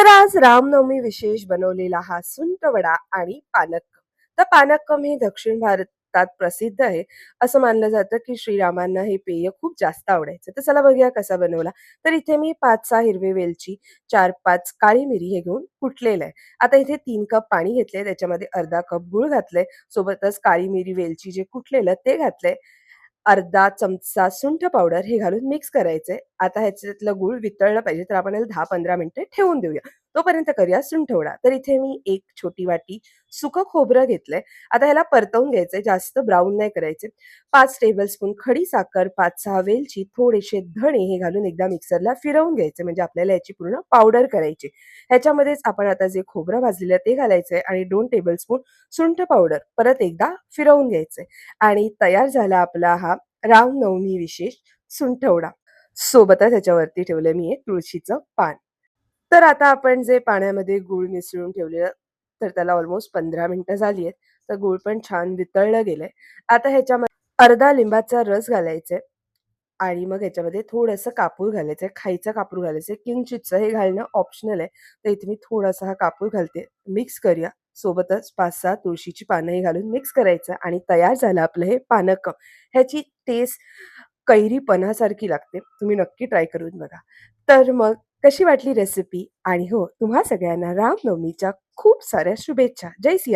तर आज रामनवमी विशेष बनवलेला हा सुंठ वडा आणि पानक्कम. तर पानक्कम हे दक्षिण भारतात प्रसिद्ध आहे. असं मानलं जातं की श्रीरामांना हे पेय खूप जास्त आवडायचं. तर चला बघूया कसा बनवला. तर इथे मी 5-6 हिरवे वेलची, 4-5 काळी मिरी हे घेऊन कुटलेलं आहे. आता इथे 3 कप पाणी घेतलंय, त्याच्यामध्ये अर्धा कप गूळ घातलंय, सोबतच काळी मिरी, वेलची जे कुटलेलं ते घातलंय. अर्धा चमचा सुंठ पावडर हे घालून मिक्स करायचंय. आता ह्याच्यातलं गूळ वितळलं पाहिजे, तर आपण याला 10-15 मिनिटं ठेवून देऊया. तोपर्यंत करूया सुंठ वडा. तर इथे मी 1 छोटी वाटी सुकं खोबरं घेतलंय. आता ह्याला परतवून घ्यायचंय, जास्त ब्राउन नाही करायचे. 5 टेबलस्पून खडी साखर, 5-6 वेलची, थोडेसे धणे हे घालून एकदा मिक्सरला फिरवून घ्यायचे, म्हणजे आपल्याला याची पूर्ण पावडर करायची. ह्याच्यामध्येच आपण आता जे खोबरं भाजलेलं ते घालायचंय आणि 2 टेबलस्पून सुंठ पावडर परत एकदा फिरवून घ्यायचंय आणि तयार झाला आपला हा रामनवमी विशेष सुंठवडा. सोबतच ह्याच्यावरती ठेवलंय मी एक तुळशीचं पान. तर आता आपण जे पाण्यामध्ये गूळ मिसळून ठेवलेलं, तर त्याला ऑलमोस्ट 15 मिनिटं झाली आहेत. तर गूळ पण छान वितळलं गेलंय. आता ह्याच्यामध्ये अर्धा लिंबाचा रस घालायचा आहे आणि मग ह्याच्यामध्ये थोडंसं कापूर घालायचं आहे. खायचा कापूर घालायचा आहे. किंचितचं हे घालणं ऑप्शनल आहे. तर इथे मी थोडासा हा कापूर घालते. मिक्स करूया. सोबतच 5-6 तुळशीची पानंही घालून मिक्स करायचं आणि तयार झालं आपलं हे पानकं. ह्याची टेस्ट कैरीपणासारखी लागते. तुम्ही नक्की ट्राय करून बघा. तर मग कशी वाटली रेसिपी? आणि हो, तुम्हा सगळ्यांना रामनवमीच्या खूप साऱ्या शुभेच्छा. जय सिया